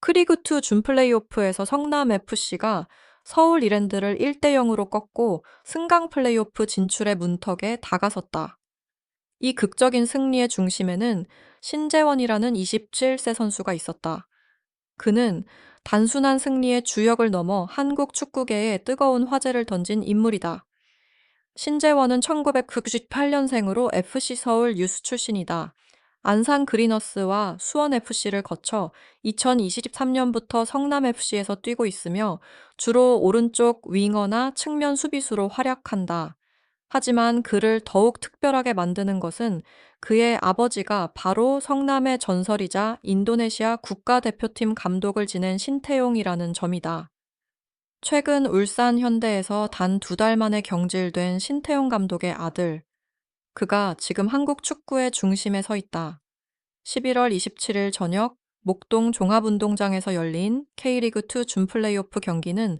크리그2 준플레이오프에서 성남FC가 서울 이랜드를 1대0으로 꺾고 승강 플레이오프 진출의 문턱에 다가섰다. 이 극적인 승리의 중심에는 신재원이라는 27세 선수가 있었다. 그는 단순한 승리의 주역을 넘어 한국 축구계에 뜨거운 화제를 던진 인물이다. 신재원은 1998년생으로 FC 서울 유스 출신이다. 안산 그리너스와 수원 FC를 거쳐 2023년부터 성남 FC에서 뛰고 있으며 주로 오른쪽 윙어나 측면 수비수로 활약한다. 하지만 그를 더욱 특별하게 만드는 것은 그의 아버지가 바로 성남의 전설이자 인도네시아 국가대표팀 감독을 지낸 신태용이라는 점이다. 최근 울산 현대에서 단 2달 만에 경질된 신태용 감독의 아들, 그가 지금 한국 축구의 중심에 서 있다. 11월 27일 저녁 목동 종합운동장에서 열린 K리그2 준플레이오프 경기는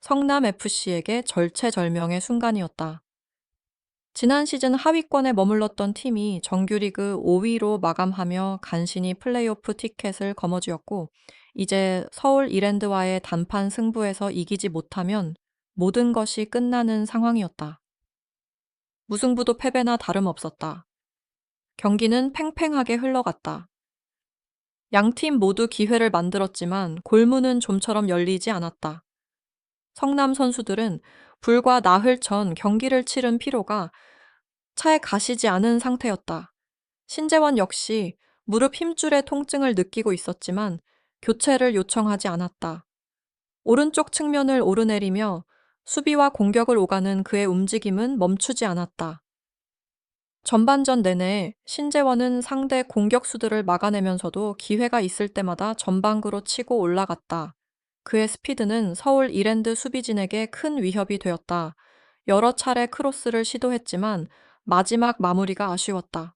성남FC에게 절체절명의 순간이었다. 지난 시즌 하위권에 머물렀던 팀이 정규리그 5위로 마감하며 간신히 플레이오프 티켓을 거머쥐었고, 이제 서울 이랜드와의 단판 승부에서 이기지 못하면 모든 것이 끝나는 상황이었다. 무승부도 패배나 다름없었다. 경기는 팽팽하게 흘러갔다. 양팀 모두 기회를 만들었지만 골문은 좀처럼 열리지 않았다. 성남 선수들은 불과 나흘 전 경기를 치른 피로가 차에 가시지 않은 상태였다. 신재원 역시 무릎 힘줄의 통증을 느끼고 있었지만 교체를 요청하지 않았다. 오른쪽 측면을 오르내리며 수비와 공격을 오가는 그의 움직임은 멈추지 않았다. 전반전 내내 신재원은 상대 공격수들을 막아내면서도 기회가 있을 때마다 전방구로 치고 올라갔다. 그의 스피드는 서울 이랜드 수비진에게 큰 위협이 되었다. 여러 차례 크로스를 시도했지만 마지막 마무리가 아쉬웠다.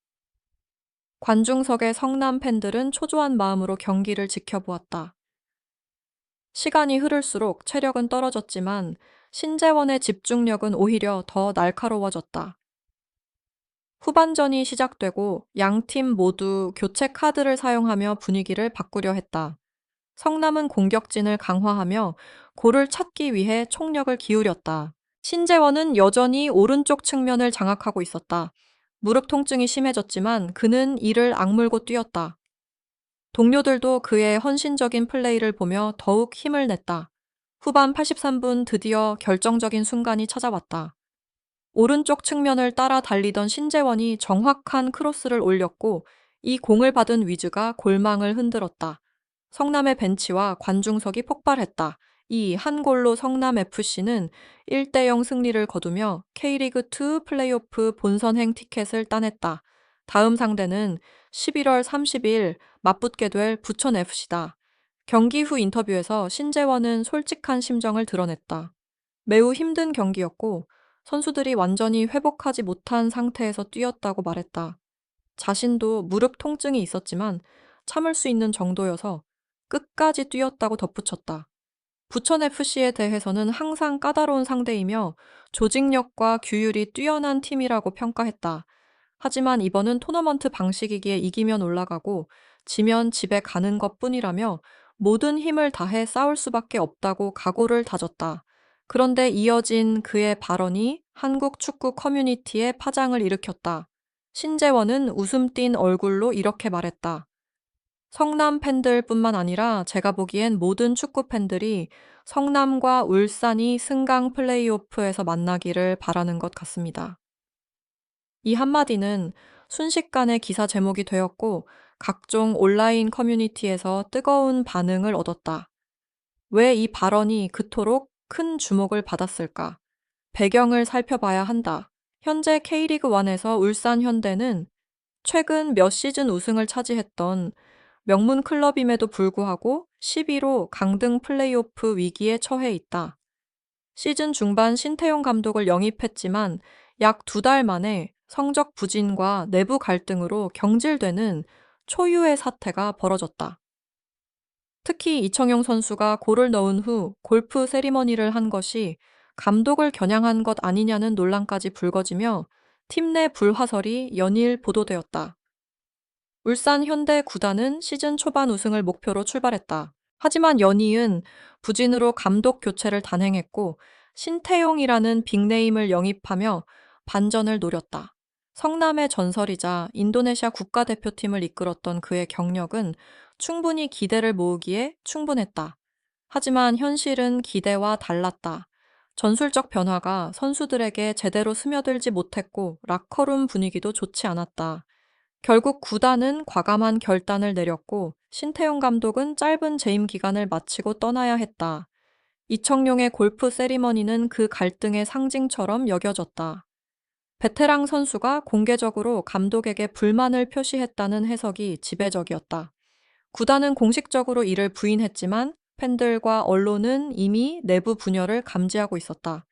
관중석의 성남 팬들은 초조한 마음으로 경기를 지켜보았다. 시간이 흐를수록 체력은 떨어졌지만 신재원의 집중력은 오히려 더 날카로워졌다. 후반전이 시작되고 양팀 모두 교체 카드를 사용하며 분위기를 바꾸려 했다. 성남은 공격진을 강화하며 골을 찾기 위해 총력을 기울였다. 신재원은 여전히 오른쪽 측면을 장악하고 있었다. 무릎 통증이 심해졌지만 그는 이를 악물고 뛰었다. 동료들도 그의 헌신적인 플레이를 보며 더욱 힘을 냈다. 후반 83분 드디어 결정적인 순간이 찾아왔다. 오른쪽 측면을 따라 달리던 신재원이 정확한 크로스를 올렸고 이 공을 받은 위즈가 골망을 흔들었다. 성남의 벤치와 관중석이 폭발했다. 이 한 골로 성남FC는 1대0 승리를 거두며 K리그2 플레이오프 본선행 티켓을 따냈다. 다음 상대는 11월 30일 맞붙게 될 부천FC다. 경기 후 인터뷰에서 신재원은 솔직한 심정을 드러냈다. 매우 힘든 경기였고 선수들이 완전히 회복하지 못한 상태에서 뛰었다고 말했다. 자신도 무릎 통증이 있었지만 참을 수 있는 정도여서 끝까지 뛰었다고 덧붙였다. 부천FC에 대해서는 항상 까다로운 상대이며 조직력과 규율이 뛰어난 팀이라고 평가했다. 하지만 이번은 토너먼트 방식이기에 이기면 올라가고 지면 집에 가는 것뿐이라며 모든 힘을 다해 싸울 수밖에 없다고 각오를 다졌다. 그런데 이어진 그의 발언이 한국 축구 커뮤니티에 파장을 일으켰다. 신재원은 웃음 띤 얼굴로 이렇게 말했다. 성남 팬들뿐만 아니라 제가 보기엔 모든 축구 팬들이 성남과 울산이 승강 플레이오프에서 만나기를 바라는 것 같습니다. 이 한마디는 순식간에 기사 제목이 되었고 각종 온라인 커뮤니티에서 뜨거운 반응을 얻었다. 왜 이 발언이 그토록 큰 주목을 받았을까? 배경을 살펴봐야 한다. 현재 K리그1에서 울산 현대는 최근 몇 시즌 우승을 차지했던 명문 클럽임에도 불구하고 10위로 강등 플레이오프 위기에 처해 있다. 시즌 중반 신태용 감독을 영입했지만 약 2달 만에 성적 부진과 내부 갈등으로 경질되는 초유의 사태가 벌어졌다. 특히 이청용 선수가 골을 넣은 후 골프 세리머니를 한 것이 감독을 겨냥한 것 아니냐는 논란까지 불거지며 팀 내 불화설이 연일 보도되었다. 울산 현대 구단은 시즌 초반 우승을 목표로 출발했다. 하지만 연이은 부진으로 감독 교체를 단행했고 신태용이라는 빅네임을 영입하며 반전을 노렸다. 성남의 전설이자 인도네시아 국가대표팀을 이끌었던 그의 경력은 충분히 기대를 모으기에 충분했다. 하지만 현실은 기대와 달랐다. 전술적 변화가 선수들에게 제대로 스며들지 못했고 라커룸 분위기도 좋지 않았다. 결국 구단은 과감한 결단을 내렸고 신태용 감독은 짧은 재임 기간을 마치고 떠나야 했다. 이청용의 골프 세리머니는 그 갈등의 상징처럼 여겨졌다. 베테랑 선수가 공개적으로 감독에게 불만을 표시했다는 해석이 지배적이었다. 구단은 공식적으로 이를 부인했지만 팬들과 언론은 이미 내부 분열을 감지하고 있었다.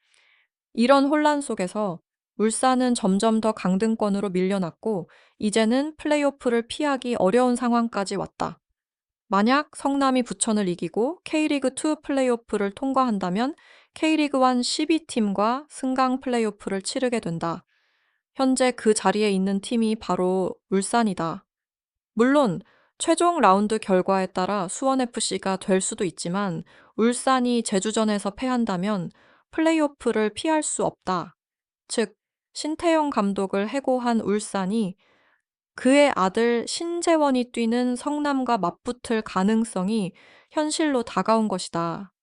이런 혼란 속에서 울산은 점점 더 강등권으로 밀려났고 이제는 플레이오프를 피하기 어려운 상황까지 왔다. 만약 성남이 부천을 이기고 K리그2 플레이오프를 통과한다면 K리그1 12팀과 승강 플레이오프를 치르게 된다. 현재 그 자리에 있는 팀이 바로 울산이다. 물론 최종 라운드 결과에 따라 수원FC가 될 수도 있지만 울산이 제주전에서 패한다면 플레이오프를 피할 수 없다. 즉, 신태용 감독을 해고한 울산이 그의 아들 신재원이 뛰는 성남과 맞붙을 가능성이 현실로 다가온 것이다.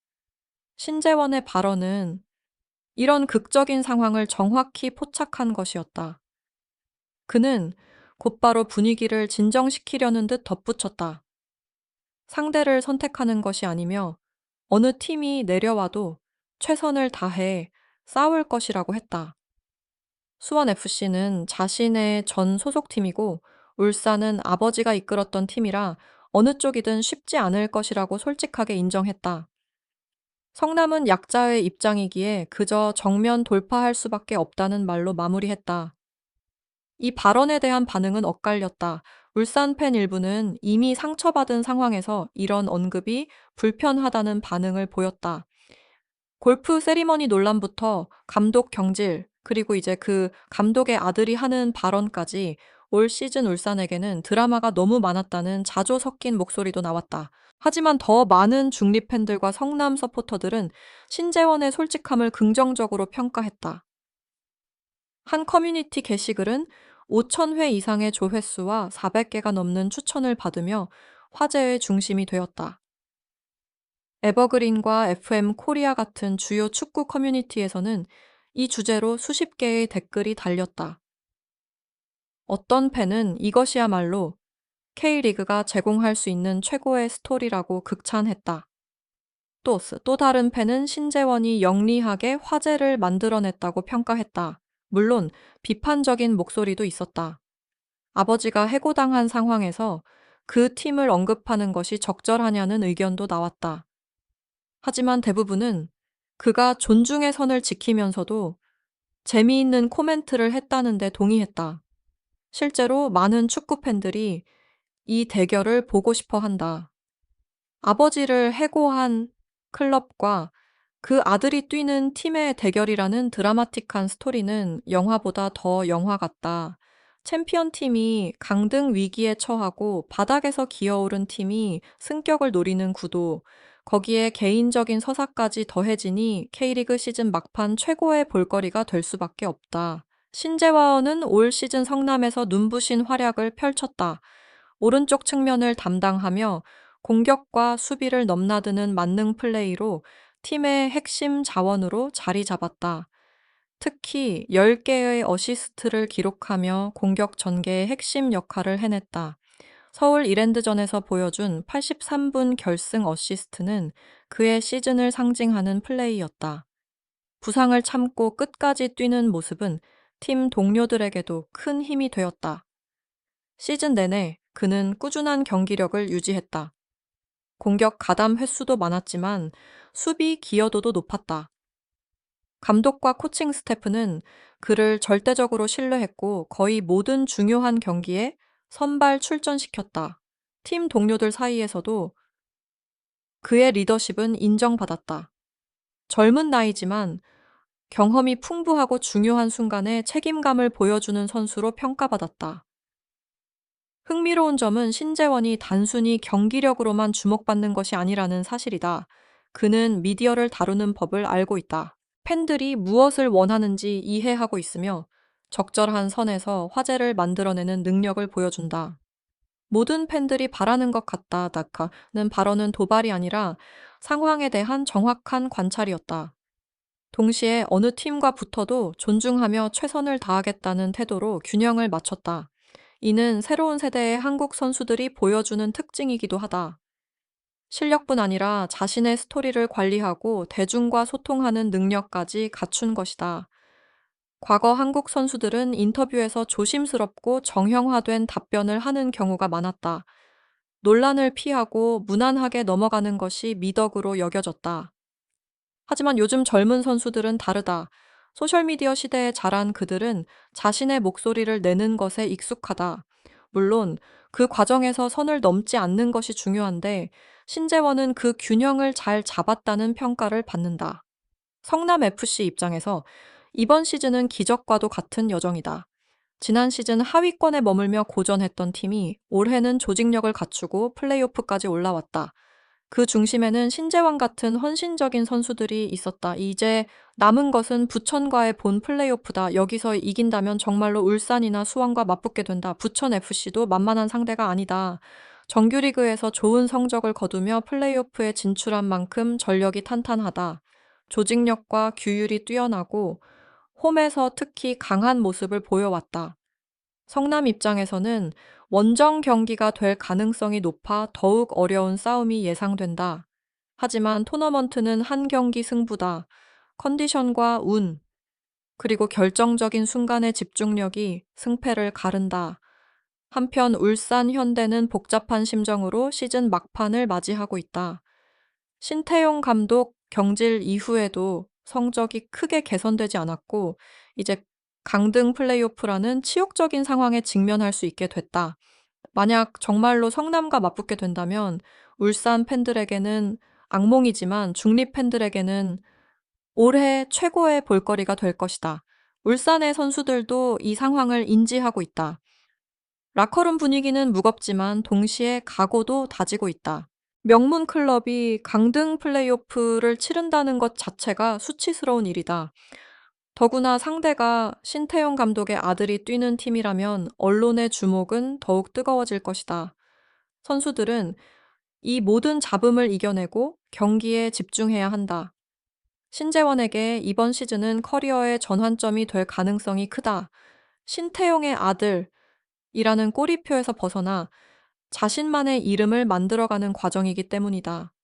신재원의 발언은 이런 극적인 상황을 정확히 포착한 것이었다. 그는 곧바로 분위기를 진정시키려는 듯 덧붙였다. 상대를 선택하는 것이 아니며 어느 팀이 내려와도 최선을 다해 싸울 것이라고 했다. 수원FC는 자신의 전 소속팀이고 울산은 아버지가 이끌었던 팀이라 어느 쪽이든 쉽지 않을 것이라고 솔직하게 인정했다. 성남은 약자의 입장이기에 그저 정면 돌파할 수밖에 없다는 말로 마무리했다. 이 발언에 대한 반응은 엇갈렸다. 울산 팬 일부는 이미 상처받은 상황에서 이런 언급이 불편하다는 반응을 보였다. 골프 세리머니 논란부터 감독 경질, 그리고 이제 그 감독의 아들이 하는 발언까지 올 시즌 울산에게는 드라마가 너무 많았다는 자조 섞인 목소리도 나왔다. 하지만 더 많은 중립 팬들과 성남 서포터들은 신재원의 솔직함을 긍정적으로 평가했다. 한 커뮤니티 게시글은 5,000회 이상의 조회수와 400개가 넘는 추천을 받으며 화제의 중심이 되었다. 에버그린과 FM 코리아 같은 주요 축구 커뮤니티에서는 이 주제로 수십 개의 댓글이 달렸다. 어떤 팬은 이것이야말로 K리그가 제공할 수 있는 최고의 스토리라고 극찬했다. 또 다른 팬은 신재원이 영리하게 화제를 만들어냈다고 평가했다. 물론 비판적인 목소리도 있었다. 아버지가 해고당한 상황에서 그 팀을 언급하는 것이 적절하냐는 의견도 나왔다. 하지만 대부분은 그가 존중의 선을 지키면서도 재미있는 코멘트를 했다는데 동의했다. 실제로 많은 축구 팬들이 이 대결을 보고 싶어 한다. 아버지를 해고한 클럽과 그 아들이 뛰는 팀의 대결이라는 드라마틱한 스토리는 영화보다 더 영화 같다. 챔피언 팀이 강등 위기에 처하고 바닥에서 기어오른 팀이 승격을 노리는 구도, 거기에 개인적인 서사까지 더해지니 K리그 시즌 막판 최고의 볼거리가 될 수밖에 없다. 신재화언은 올 시즌 성남에서 눈부신 활약을 펼쳤다. 오른쪽 측면을 담당하며 공격과 수비를 넘나드는 만능 플레이로 팀의 핵심 자원으로 자리 잡았다. 특히 10개의 어시스트를 기록하며 공격 전개의 핵심 역할을 해냈다. 서울 이랜드전에서 보여준 83분 결승 어시스트는 그의 시즌을 상징하는 플레이였다. 부상을 참고 끝까지 뛰는 모습은 팀 동료들에게도 큰 힘이 되었다. 시즌 내내 그는 꾸준한 경기력을 유지했다. 공격 가담 횟수도 많았지만 수비 기여도도 높았다. 감독과 코칭 스태프는 그를 절대적으로 신뢰했고 거의 모든 중요한 경기에 선발 출전시켰다. 팀 동료들 사이에서도 그의 리더십은 인정받았다. 젊은 나이지만 경험이 풍부하고 중요한 순간에 책임감을 보여주는 선수로 평가받았다. 흥미로운 점은 신재원이 단순히 경기력으로만 주목받는 것이 아니라는 사실이다. 그는 미디어를 다루는 법을 알고 있다. 팬들이 무엇을 원하는지 이해하고 있으며 적절한 선에서 화제를 만들어내는 능력을 보여준다. 모든 팬들이 바라는 것 같다, 다카는 발언은 도발이 아니라 상황에 대한 정확한 관찰이었다. 동시에 어느 팀과 붙어도 존중하며 최선을 다하겠다는 태도로 균형을 맞췄다. 이는 새로운 세대의 한국 선수들이 보여주는 특징이기도 하다. 실력뿐 아니라 자신의 스토리를 관리하고 대중과 소통하는 능력까지 갖춘 것이다. 과거 한국 선수들은 인터뷰에서 조심스럽고 정형화된 답변을 하는 경우가 많았다. 논란을 피하고 무난하게 넘어가는 것이 미덕으로 여겨졌다. 하지만 요즘 젊은 선수들은 다르다. 소셜미디어 시대에 자란 그들은 자신의 목소리를 내는 것에 익숙하다. 물론 그 과정에서 선을 넘지 않는 것이 중요한데 신재원은 그 균형을 잘 잡았다는 평가를 받는다. 성남FC 입장에서 이번 시즌은 기적과도 같은 여정이다. 지난 시즌 하위권에 머물며 고전했던 팀이 올해는 조직력을 갖추고 플레이오프까지 올라왔다. 그 중심에는 신재환 같은 헌신적인 선수들이 있었다. 이제 남은 것은 부천과의 본 플레이오프다. 여기서 이긴다면 정말로 울산이나 수원과 맞붙게 된다. 부천FC도 만만한 상대가 아니다. 정규리그에서 좋은 성적을 거두며 플레이오프에 진출한 만큼 전력이 탄탄하다. 조직력과 규율이 뛰어나고 홈에서 특히 강한 모습을 보여왔다. 성남 입장에서는 원정 경기가 될 가능성이 높아 더욱 어려운 싸움이 예상된다. 하지만 토너먼트는 한 경기 승부다. 컨디션과 운, 그리고 결정적인 순간의 집중력이 승패를 가른다. 한편 울산 현대는 복잡한 심정으로 시즌 막판을 맞이하고 있다. 신태용 감독 경질 이후에도 성적이 크게 개선되지 않았고 이제 강등 플레이오프라는 치욕적인 상황에 직면할 수 있게 됐다. 만약 정말로 성남과 맞붙게 된다면 울산 팬들에게는 악몽이지만 중립 팬들에게는 올해 최고의 볼거리가 될 것이다. 울산의 선수들도 이 상황을 인지하고 있다. 라커룸 분위기는 무겁지만 동시에 각오도 다지고 있다. 명문 클럽이 강등 플레이오프를 치른다는 것 자체가 수치스러운 일이다. 더구나 상대가 신태용 감독의 아들이 뛰는 팀이라면 언론의 주목은 더욱 뜨거워질 것이다. 선수들은 이 모든 잡음을 이겨내고 경기에 집중해야 한다. 신재원에게 이번 시즌은 커리어의 전환점이 될 가능성이 크다. 신태용의 아들이라는 꼬리표에서 벗어나 자신만의 이름을 만들어가는 과정이기 때문이다.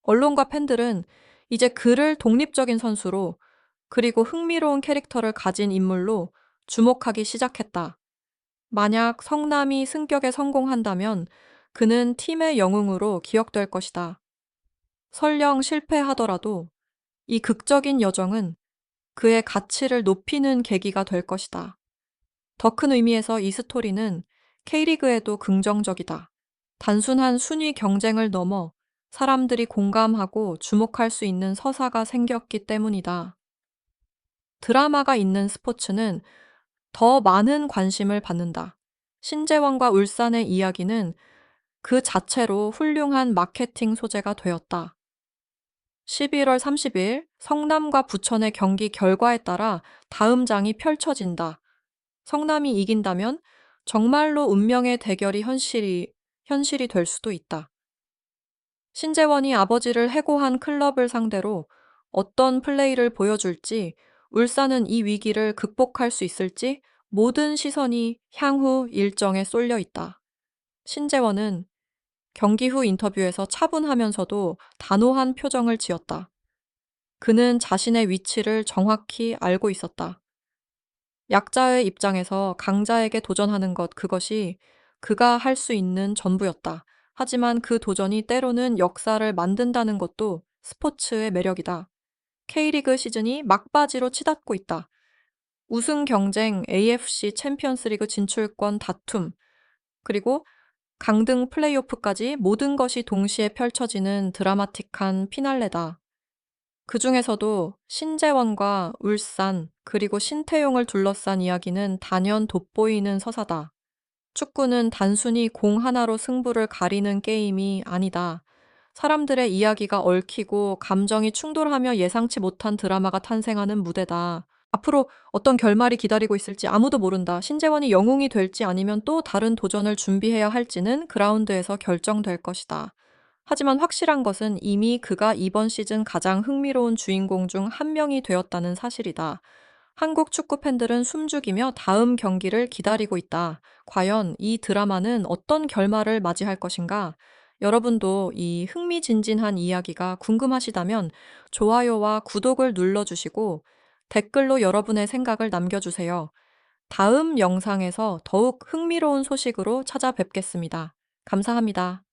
언론과 팬들은 이제 그를 독립적인 선수로 그리고 흥미로운 캐릭터를 가진 인물로 주목하기 시작했다. 만약 성남이 승격에 성공한다면 그는 팀의 영웅으로 기억될 것이다. 설령 실패하더라도 이 극적인 여정은 그의 가치를 높이는 계기가 될 것이다. 더 큰 의미에서 이 스토리는 K리그에도 긍정적이다. 단순한 순위 경쟁을 넘어 사람들이 공감하고 주목할 수 있는 서사가 생겼기 때문이다. 드라마가 있는 스포츠는 더 많은 관심을 받는다. 신재원과 울산의 이야기는 그 자체로 훌륭한 마케팅 소재가 되었다. 11월 30일 성남과 부천의 경기 결과에 따라 다음 장이 펼쳐진다. 성남이 이긴다면 정말로 운명의 대결이 현실이 될 수도 있다. 신재원이 아버지를 해고한 클럽을 상대로 어떤 플레이를 보여줄지, 울산은 이 위기를 극복할 수 있을지 모든 시선이 향후 일정에 쏠려 있다. 신재원은 경기 후 인터뷰에서 차분하면서도 단호한 표정을 지었다. 그는 자신의 위치를 정확히 알고 있었다. 약자의 입장에서 강자에게 도전하는 그것이 그가 할 수 있는 전부였다. 하지만 그 도전이 때로는 역사를 만든다는 것도 스포츠의 매력이다. K리그 시즌이 막바지로 치닫고 있다. 우승 경쟁, AFC 챔피언스리그 진출권 다툼, 그리고 강등 플레이오프까지 모든 것이 동시에 펼쳐지는 드라마틱한 피날레다. 그 중에서도 신재원과 울산, 그리고 신태용을 둘러싼 이야기는 단연 돋보이는 서사다. 축구는 단순히 공 하나로 승부를 가리는 게임이 아니다. 사람들의 이야기가 얽히고 감정이 충돌하며 예상치 못한 드라마가 탄생하는 무대다. 앞으로 어떤 결말이 기다리고 있을지 아무도 모른다. 신재원이 영웅이 될지 아니면 또 다른 도전을 준비해야 할지는 그라운드에서 결정될 것이다. 하지만 확실한 것은 이미 그가 이번 시즌 가장 흥미로운 주인공 중 한 명이 되었다는 사실이다. 한국 축구 팬들은 숨죽이며 다음 경기를 기다리고 있다. 과연 이 드라마는 어떤 결말을 맞이할 것인가? 여러분도 이 흥미진진한 이야기가 궁금하시다면 좋아요와 구독을 눌러주시고 댓글로 여러분의 생각을 남겨주세요. 다음 영상에서 더욱 흥미로운 소식으로 찾아뵙겠습니다. 감사합니다.